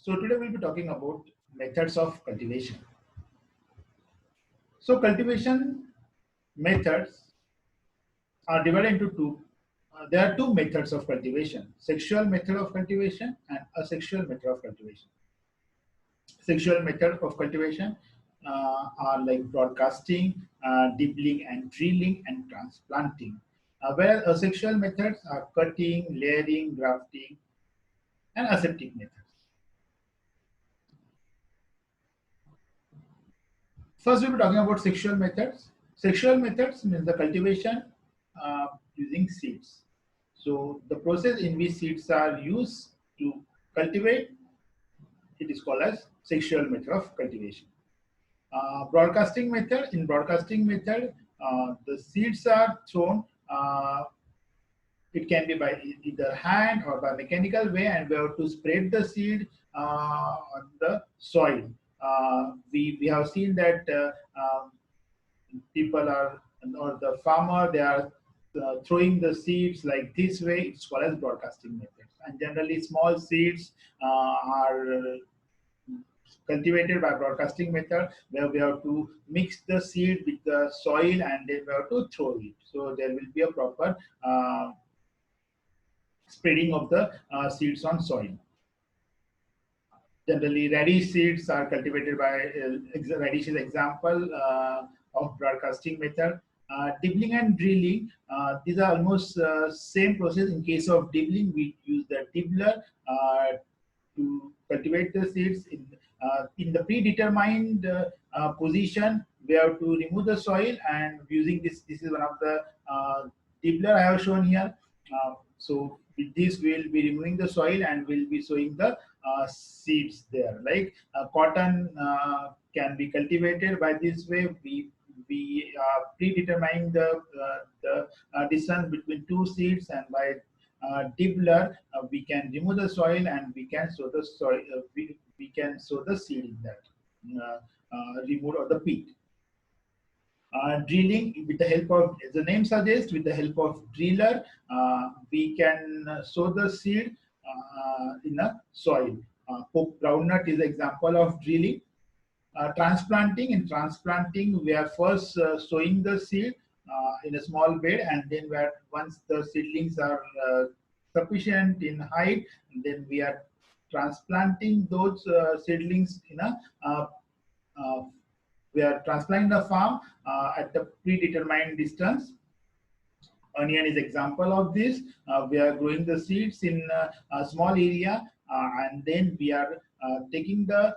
So today we'll be talking about methods of cultivation. So cultivation methods are divided into two. There are two methods of cultivation: sexual method of cultivation and asexual method of cultivation. Sexual method of cultivation are like broadcasting, dibbling and drilling and transplanting. Whereas asexual methods are cutting, layering, grafting, and aseptic methods. First, we'll be talking about sexual methods. Sexual methods means the cultivation uh, using seeds. So the process in which seeds are used to cultivate, it is called as sexual method of cultivation. Broadcasting method. In broadcasting method, the seeds are thrown. It can be by either hand or by mechanical way, and we have to spread the seed on the soil. We have seen that people are, or the farmer, they are throwing the seeds like this way. It's called as broadcasting methods. And generally, small seeds are cultivated by broadcasting method, where we have to mix the seed with the soil and then we have to throw it. So there will be a proper spreading of the seeds on soil. Generally, radish seeds are cultivated by radish is example of broadcasting method. Dibbling and drilling, these are almost same process. In case of dibbling, we use the dibbler to cultivate the seeds in the predetermined position. We have to remove the soil, and using this, this is one of the dibbler I have shown here. So with this, we will be removing the soil and we'll be sowing the seeds there. Like cotton can be cultivated by this way. We predetermine the distance between two seeds, and by dibbler we can remove the soil and we can sow the soil. We can sow the seed in that removed or the pit. Drilling, with the help of, as the name suggests, with the help of driller, we can sow the seed in a soil. Poke groundnut is an example of drilling. Transplanting, in transplanting, we are first sowing the seed in a small bed, and then once the seedlings are sufficient in height, then we are transplanting those seedlings in a we are transplanting the farm at the predetermined distance. Onion is example of this. We are growing the seeds in a small area, and then we are taking the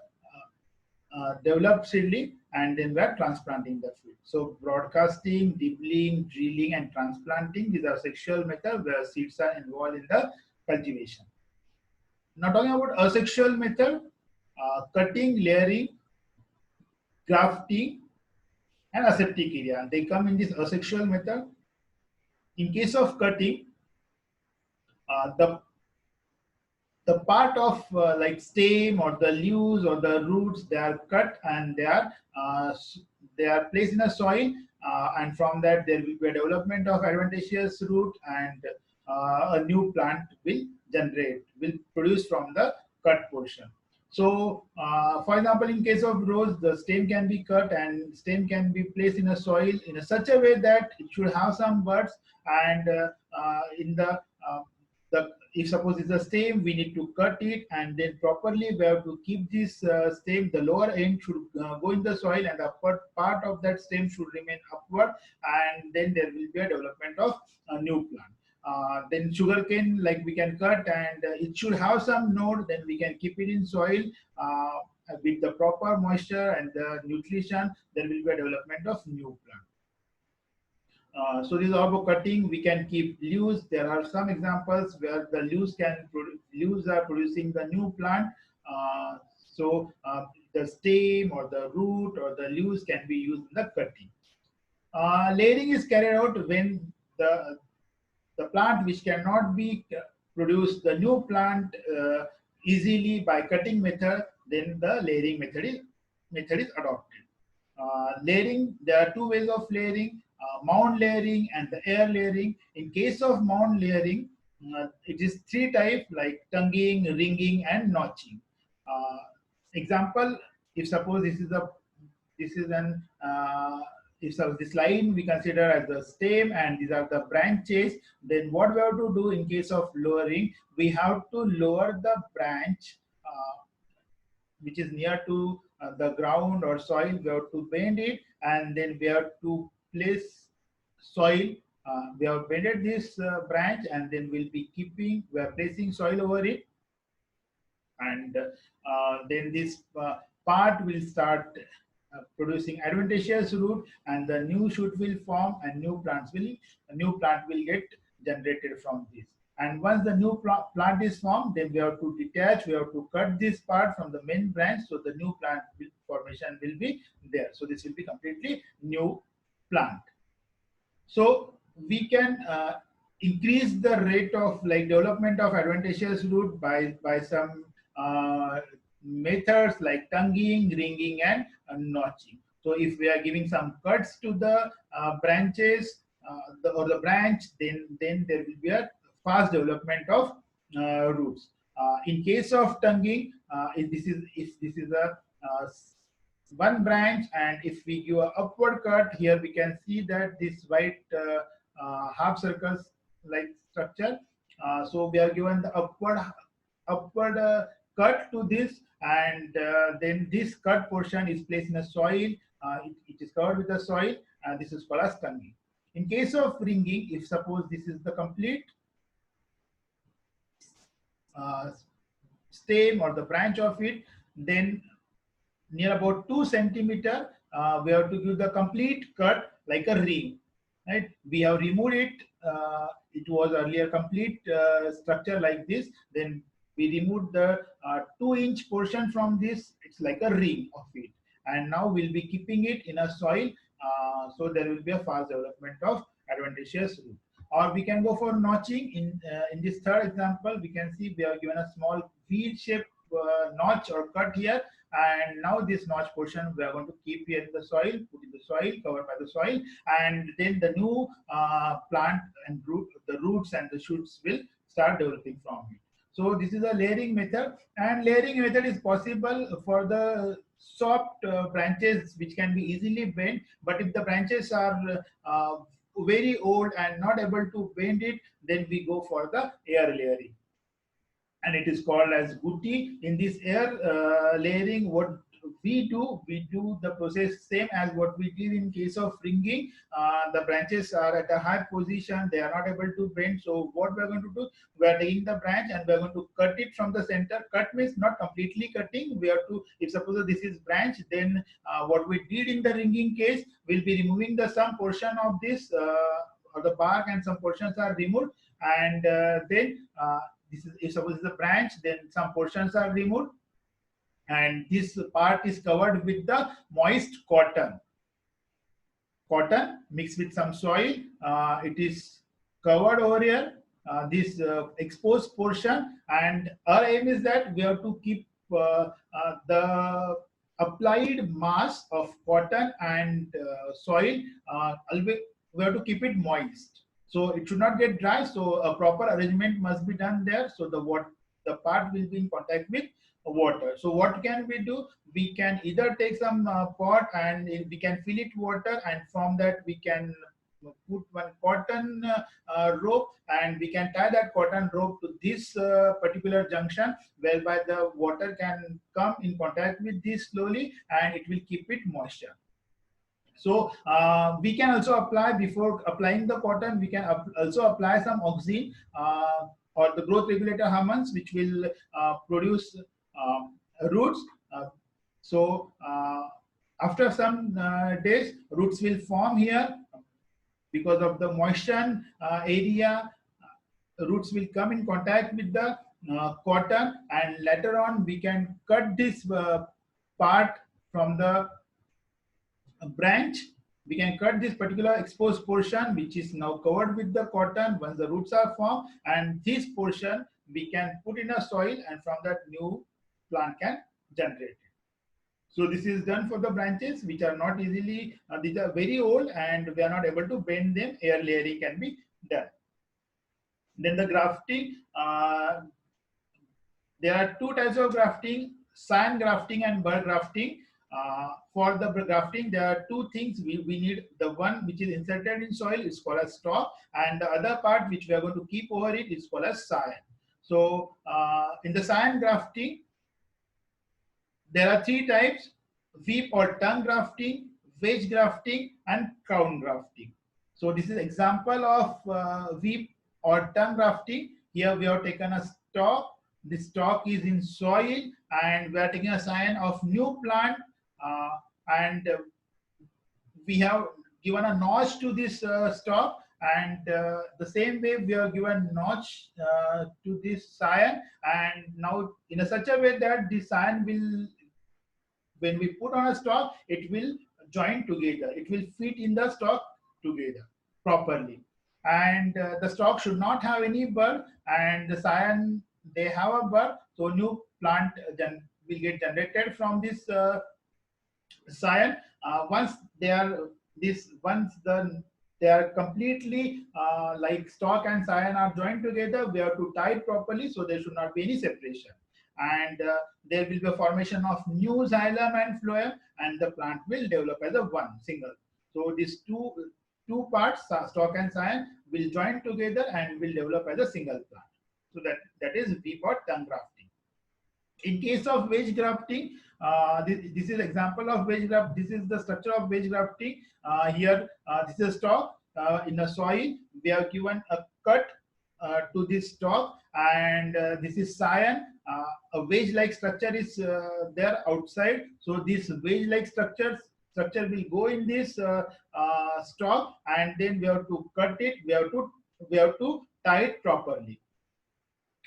developed seedling, and then we are transplanting the fruit. So broadcasting, dibbling, drilling, and transplanting, these are sexual methods where seeds are involved in the cultivation. Now talking about asexual method, cutting, layering, grafting, and aseptic area. They come in this asexual method. In case of cutting, the part of like stem or the leaves or the roots, they are cut and they are placed in a soil, and from that there will be a development of adventitious root, and a new plant will produce from the cut portion. So, for example, in case of rose, the stem can be cut and stem can be placed in a soil in such a way that it should have some buds, and in the if suppose it's a stem, we need to cut it, and then properly we have to keep this stem. The lower end should go in the soil, and the upper part of that stem should remain upward, and then there will be a development of a new plant. Then sugarcane, like we can cut, and it should have some node. Then we can keep it in soil with the proper moisture and the nutrition. There will be a development of new plant. So this is about cutting. We can keep leaves. There are some examples where the leaves are producing the new plant. The stem or the root or the leaves can be used in the cutting. Layering is carried out when the plant which cannot be produced the new plant easily by cutting method, then the layering method is adopted. Layering, there are two ways of layering: mound layering and the air layering. In case of mound layering, it is three types, like tonguing, ringing, and notching. Example, if suppose this is an if so this line we consider as the stem and these are the branches, then what we have to do in case of lowering, we have to lower the branch which is near to the ground or soil. We have to bend it and then we have to place soil. We have bended this branch and then we are placing soil over it, and then this part will start producing adventitious root, and the new shoot will form and a new plant will get generated from this. And once the new plant is formed, then we have to detach, we have to cut this part from the main branch, so the new formation will be there. So this will be completely new plant. So we can increase the rate of like development of adventitious root by some methods like tonguing, ringing, and notching. So if we are giving some cuts to the branches or the branch, then there will be a fast development of roots. In case of tonguing, if this is a one branch, and if we give a upward cut, here we can see that this white half circles like structure. So we are given the upward cut to this, and then this cut portion is placed in a soil. It is covered with the soil, and this is called as tonguing. In case of ringing, if suppose this is the complete stem or the branch of it, then near about 2 centimeter, we have to give the complete cut like a ring. Right? We have removed it. It was earlier complete structure like this. Then we removed the 2-inch portion from this. It's like a ring of it. And now we'll be keeping it in a soil. So there will be a fast development of adventitious root. Or we can go for notching. In this third example, we can see we are given a small V-shaped notch or cut here, and now this notch portion we are going to keep here in the soil, put in the soil, covered by the soil, and then the new plant and the roots and the shoots will start developing from it. So this is a layering method, and layering method is possible for the soft branches which can be easily bent. But if the branches are very old and not able to bend it, then we go for the air layering, and it is called as Gutti. In this air layering, what we do the process same as what we did in case of ringing. The branches are at a high position, they are not able to bend. So what we are going to do, we are taking the branch and we are going to cut it from the center. Cut means not completely cutting. We have to, if suppose this is branch, then what we did in the ringing case, we'll be removing the some portion of this or the bark, and some portions are removed, and then this is, if suppose it's a branch, then some portions are removed, and this part is covered with the moist cotton mixed with some soil. It is covered over here, this exposed portion, and our aim is that we have to keep the applied mass of cotton and soil, always we have to keep it moist. So it should not get dry. So a proper arrangement must be done there. So the part will be in contact with water. So what can we do? We can either take some pot and we can fill it water, and from that we can put one cotton rope, and we can tie that cotton rope to this particular junction, whereby the water can come in contact with this slowly, and it will keep it moisture. So we can also apply, before applying the cotton, we can also apply some auxin or the growth regulator hormones, which will produce roots. So after some days, roots will form here because of the moisture area. Roots will come in contact with the cotton, and later on we can cut this part from the branch. We can cut this particular exposed portion which is now covered with the cotton once the roots are formed, and this portion we can put in a soil, and from that new plant can generate. So this is done for the branches which are not easily, these are very old and we are not able to bend them. Air layering can be done. Then the grafting, there are two types of grafting. sand grafting and bud grafting. For the grafting, there are two things we need. The one which is inserted in soil is called as stalk, and the other part which we are going to keep over it is called as scion. So in the scion grafting, there are three types: weep or tongue grafting, wedge grafting, and crown grafting. So this is example of weep or tongue grafting. Here we have taken a stalk. This stalk is in soil, and we are taking a sign of new plant, uh, and we have given a notch to this stalk, and the same way we have given notch to this scion, and now in a such a way that the scion will, when we put on a stalk, it will join together. It will fit in the stalk together properly. And the stalk should not have any bud, and the scion, they have a bud. So new plant will get generated from this scion. Once they are once they are completely like stalk and scion are joined together, we have to tie it properly so there should not be any separation. And there will be a formation of new xylem and phloem, and the plant will develop as a one single. So these two parts, stalk and scion, will join together and will develop as a single plant. So that is weep or tongue grafting. In case of wedge grafting, this is example of wedge graft. This is the structure of wedge grafting. Here, this is a stalk in a soil. We have given a cut to this stalk, and this is scion. A wedge-like structure is there outside. So this wedge-like structure will go in this stalk, and then we have to cut it. We have to tie it properly.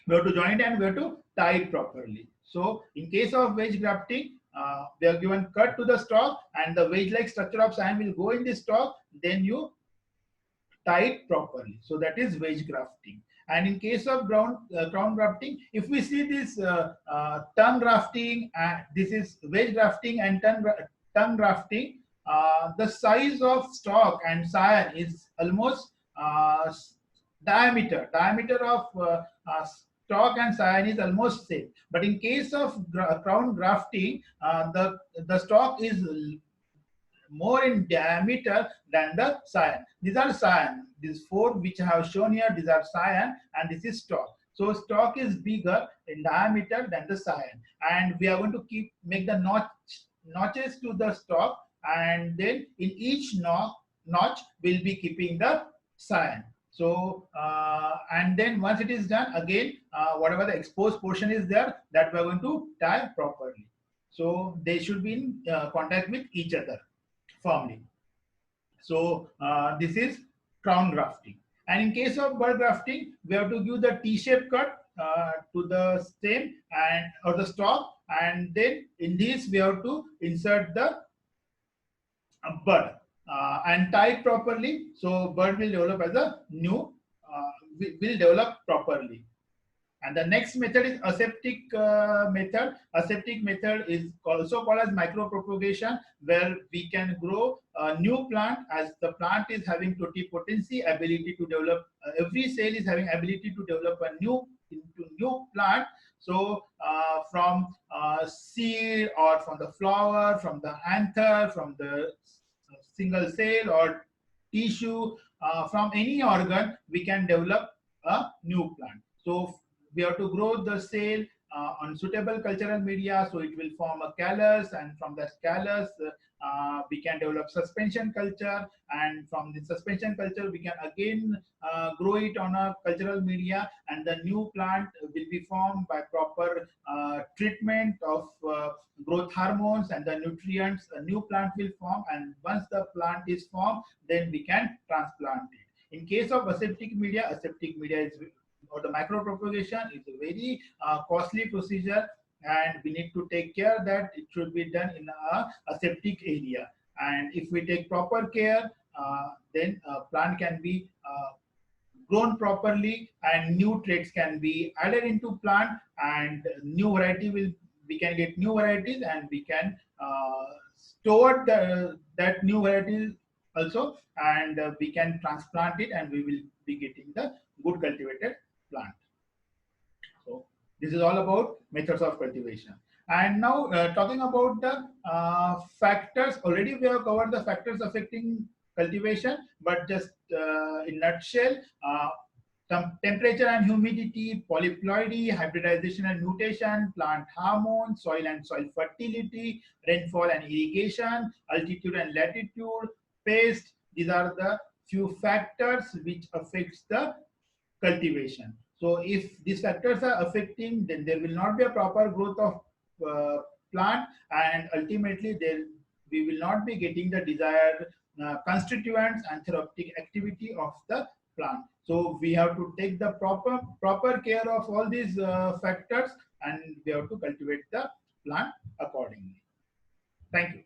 We have to join it and we have to tie it properly. So in case of wedge grafting, we are given cut to the stalk, and the wedge-like structure of scion will go in the stalk. Then you tie it properly. So that is wedge grafting. And in case of crown grafting, if we see this tongue grafting, this is wedge grafting and tongue grafting, the size of stalk and scion is almost diameter of stalk and scion is almost same. But in case of crown grafting, the stalk is more in diameter than the scion. These are scion. These four which I have shown here, these are scion, and this is stalk. So stalk is bigger in diameter than the scion, and we are going to make the notches to the stalk, and then in each notch we'll be keeping the scion. So and then once it is done, again whatever the exposed portion is there, that we are going to tie properly. So they should be in contact with each other firmly. So this is crown grafting. And in case of bud grafting, we have to give the T-shaped cut to the stem and or the stalk, and then in this we have to insert the bud and tie it properly. So bud will develop as a new, will develop properly. And the next method is aseptic method. Aseptic method is also called as micropropagation, where we can grow a new plant as the plant is having totipotency, ability to develop. Every cell is having ability to develop a new plant. So from seed or from the flower, from the anther, from the single cell or tissue, from any organ, we can develop a new plant. So we have to grow the cell on suitable cultural media, so it will form a callus, and from that callus we can develop suspension culture, and from the suspension culture we can again grow it on a cultural media, and the new plant will be formed by proper treatment of growth hormones and the nutrients. A new plant will form, and once the plant is formed, then we can transplant it. In case of aseptic media is, or the micropropagation, is a very costly procedure, and we need to take care that it should be done in a aseptic area. And if we take proper care, then plant can be grown properly, and new traits can be added into plant, and new variety will, we can get new varieties, and we can store that new varieties also, and we can transplant it, and we will be getting the good cultivated plant. So This is all about methods of cultivation. And now talking about the factors, already we have covered the factors affecting cultivation, but just in nutshell, temperature and humidity, polyploidy, hybridization and mutation, plant hormone, soil and soil fertility, rainfall and irrigation, altitude and latitude, pest. These are the few factors which affects the cultivation. So if these factors are affecting, then there will not be a proper growth of plant, and ultimately there we will not be getting the desired constituents and therapeutic activity of the plant. So we have to take the proper care of all these factors, and we have to cultivate the plant accordingly. Thank you.